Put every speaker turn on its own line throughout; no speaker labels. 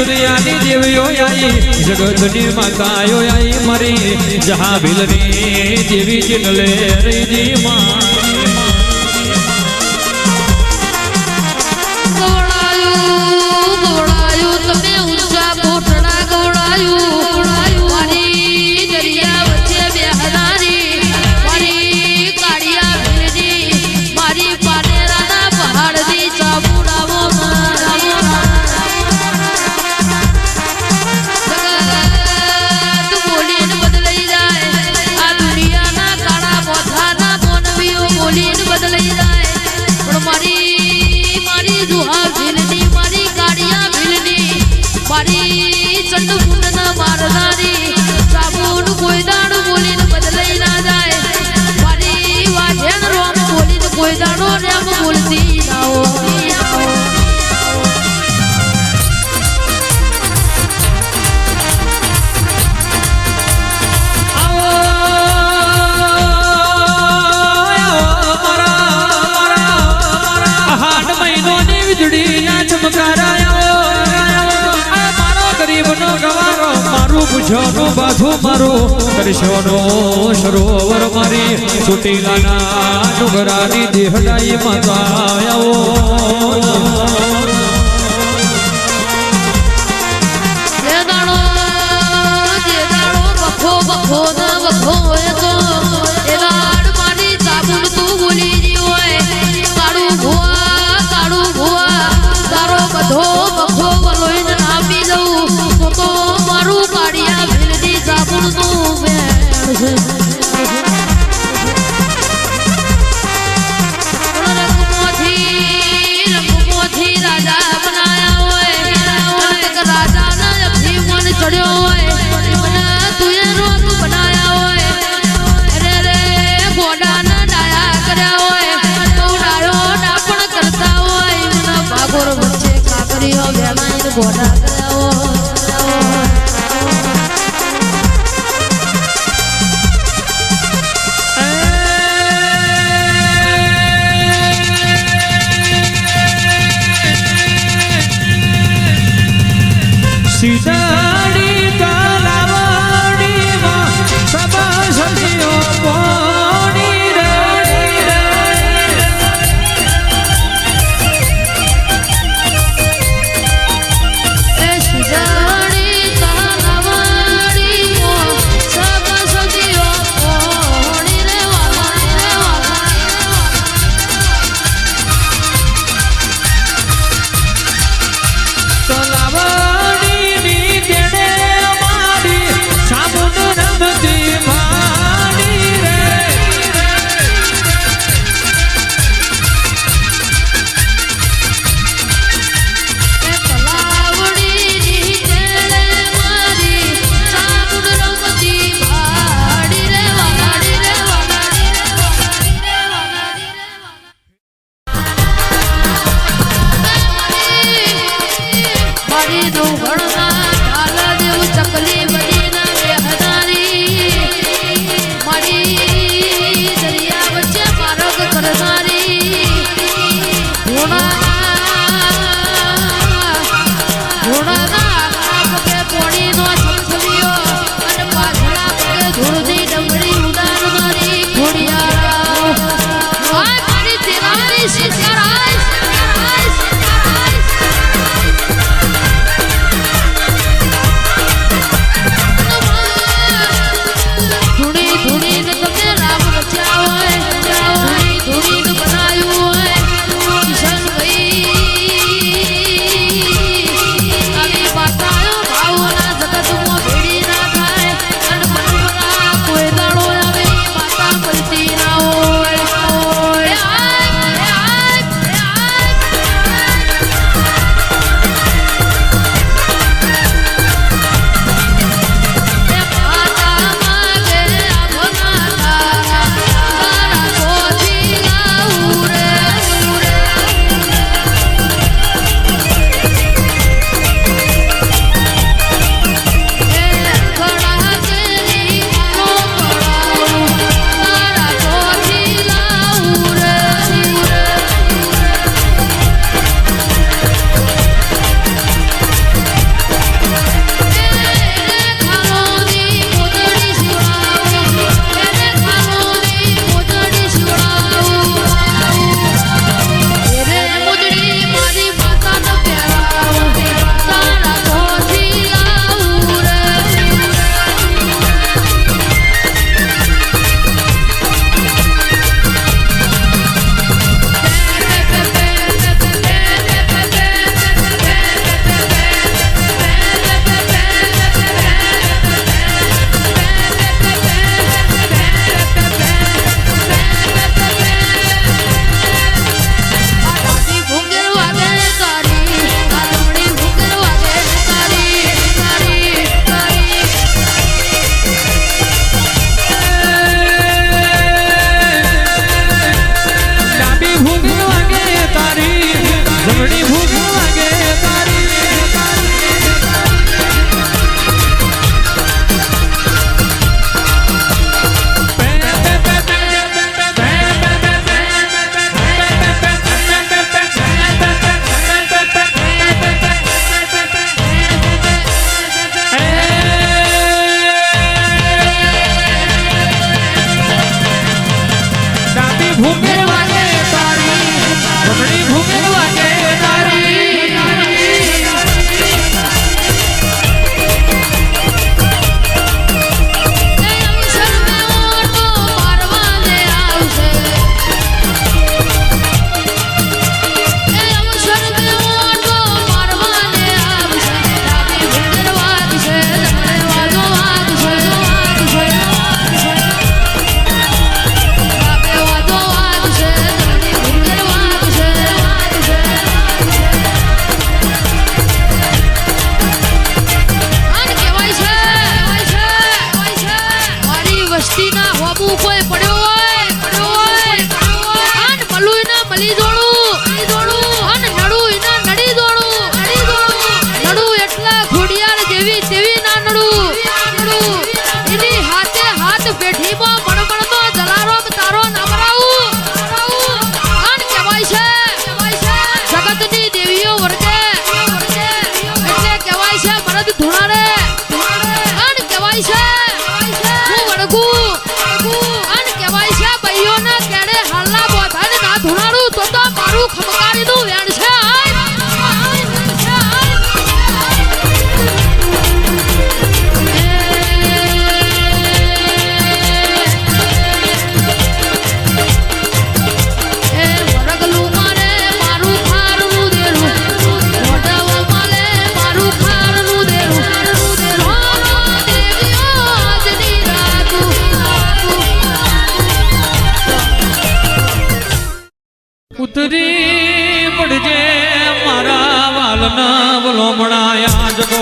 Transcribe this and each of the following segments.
दुनियानी देवियो आई जगतनी मातायो आई मारी जहां भिलनी देवी जिनले रे जी मां बाधू मारो करशोनो सरोवर मारी सुटीलाना डुंगरानी देहडाई माता आओ बखो बखो ना बखो तो एलाड मारी साबुन तू बोली जी ओए काड़ू भुआ तारो बधो बखो बलोई ना पी जाऊ तो मारू काड़िया साबुन तू रंगमोथी राजा बनाया होए राजा ने अपनी मन चढ़ियो होए तुझे रोक बनाया होए अरे रे घोड़ा ने डाया करया होए तू डायो डापण करता होए भागोर बच्चे का करियो बेमाइन घोड़ा करया हो सीताड़ी कालावड़ी मां सबा सजियो पानी रे सीताड़ी कालावड़ी मां सबा सजियो पानी रे कालावड़ी ધુણારે અન કહેવાય છે હું વળગુ અન કહેવાય છે ભાઈઓના કેડે હાલના બોધાને ના ધુણાડું તો મારું ખમકારીનું વેણ છે
ઉતરી પડજે મારા વાલના વલોમણાયા જગો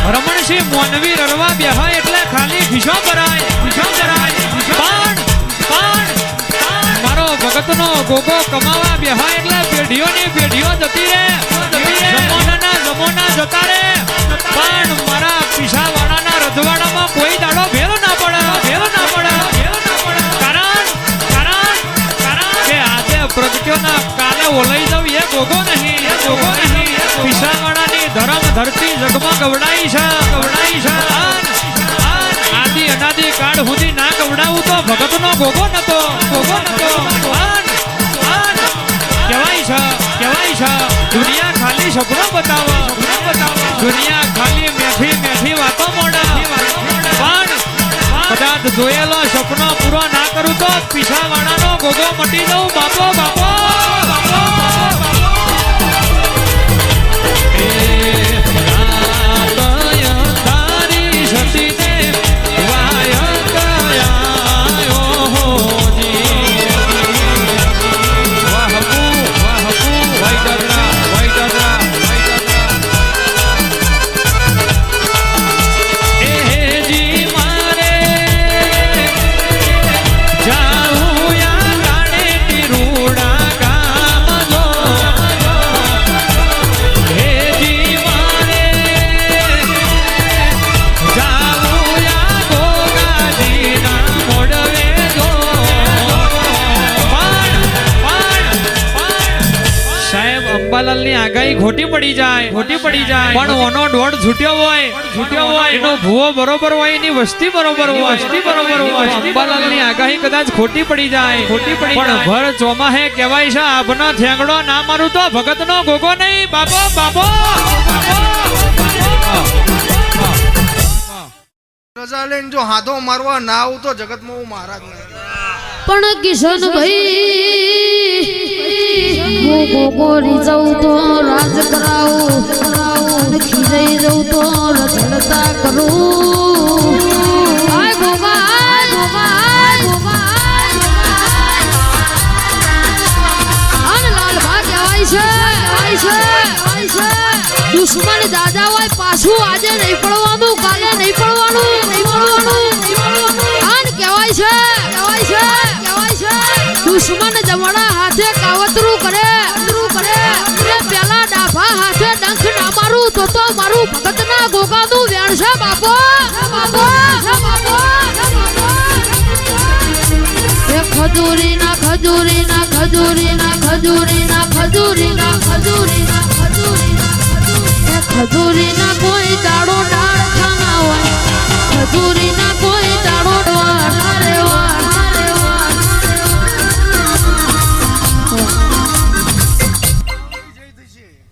રમણસિંહ મોનવી રરવા બેહાય એટલે ખાલી ભીષો કરાય મારો ભગતનો ગોગો કમાવા બેહાય એટલે પેઢીઓની પેઢીઓ જતી રે જમોના જતા રે પણ મારા પીસાવાળાના રજવાડામાં કોઈ દાડો ભેરો ના પડે કારણ કે આજે પ્રગટ્યોના કાલે ઓલઈ જવું એ ગોગો નહીં પીસાવાળાની ધરમ ધરતી જગમાં ગવડાઈ છે આદિ અનાદિ કાળ સુધી ના ગવડાવું તો ભગતનો ગોગો નતો કહેવાય છે દુનિયા ખાલી સપનો બતાવો દુનિયા ખાલી મેઠી વાતો મોડા પણ કદાચ જોયેલો સપનો પૂરો ના કરું તો પીસાવાળાનો ગોગો મટી જવું બાપો અંબાલાલની આગાહી ખોટી પડી જાય પણ ઓનો દોડ છૂટ્યો હોય એનો ભૂવો બરોબર હોય એની વસ્તી બરોબર હોય અંબાલાલની આગાહી કદાચ ખોટી પડી જાય પણ ભર ચોમાહે કહેવાય છે આભનો થેંગડો ના મારું તો ભગતનો ગોગો નહીં બાપો
રજા લઈને જો હાથો મારવા ના આવું તો જગતમાં હું મહારાજ નહીં
પણ કિશન ભાઈ હું ગોગોરી જાઉં તો રાજ કરાવું ખીજાઈ જાઉં તો રજડતા કરું દુશ્મન દાદા હોય પાછું આજે નહીં પડવાનું કાલે નહીં પડવાનું આન કહેવાય છે દુશ્મન જમણા હાથે કાવતરું કરે પેલા ડાભા હાથે ડંખ ના મારું તો મારું ભગતના ગોગાનું વેણ છે બાપો ખજૂરી ના કોઈ દાડો ડાળ ખાના હોય ખજૂરી ના કોઈ દાડો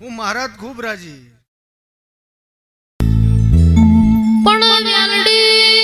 હું મહારાજ ખૂબ રાજી
પણ મેલડી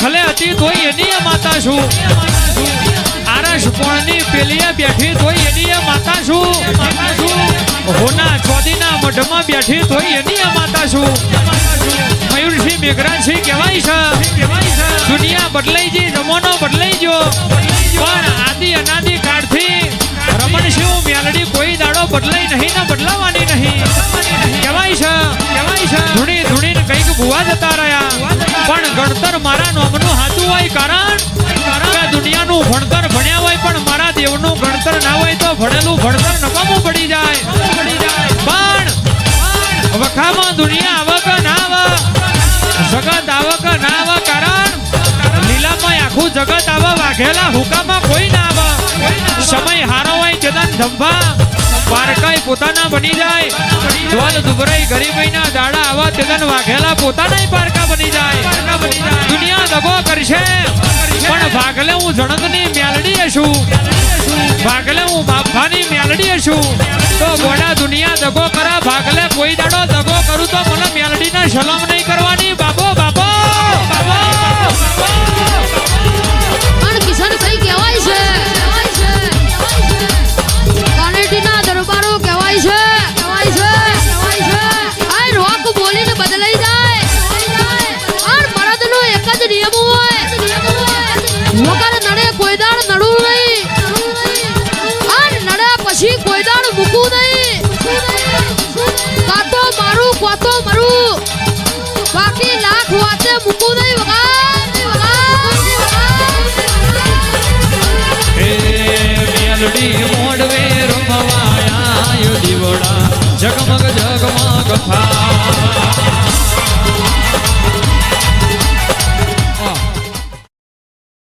ખલે હતી તોય એની માતા છું આરસ પોણની પેલીએ બેઠી તોય એની માતા છું હોના ચોદીના મઢમાં બેઠી તોય એની માતા છું મયુરસિંહ મેઘરાજસિંહ કહેવાય છે દુનિયા બદલાઈ ગઈ જમાનો બદલાઈ ગયો પણ આદિ અનાદિ કાળથી રમણસિંહ મેલડી કોઈ દાડો બદલાઈ નહીં ને બદલાવાની નહીં કહેવાય છે ધૂણી ધૂણીને કંઈક ભૂવા જતા રહ્યા પણ ગણતર મારા નોમનું હાચું હોય કારણ કે દુનિયાનું ભણતર ભણ્યા હોય પણ મારા દેવનું ગણતર ના હોય તો ભણેલું ભણતર નકામું પડી જાય પણ વખામાં દુનિયા આવક ના આવે જગત આવક ના આવે કારણ લીલામાં આખું જગત આવે વાઘેલા હુકામાં કોઈ ના આવે સમય હારો હોય તેદન ધંભા પારકાઈ પોતાના બની જાય ધ્વલ દુબરાઈ ગરીબીના દાડા આવા તેદન વાઘેલા પોતાના પારકા બની જાય દુનિયા દગો કરશે પણ ભાગલે હું જણકની મેલડી છું ભાગલે હું બાપાની મેલડી છું તો ગોડા દુનિયા દગો કરા ભાગલે કોઈ દાડો દગો કરું તો મને મેલડીના સલામ નહીં કરવાની બાબો બાબો
પણ કિશન ભાઈ કહેવાય છે કાનેટીના દરબારો કહેવાય છે આ રોક બોલીને બદલાઈ જાય અને મરદનો એક જ નિયમ હોય વગર નડે કોઈ દાડ નડવું નહીં અને નડે પછી કોઈ દાડ મૂકવું નહીં કાતો મારું કાતો મરું બાકી લાખ વાતે મૂકવું નહીં
મેલડી મોડવે રમવાયા દીવડા જગમગ જગમગ ફા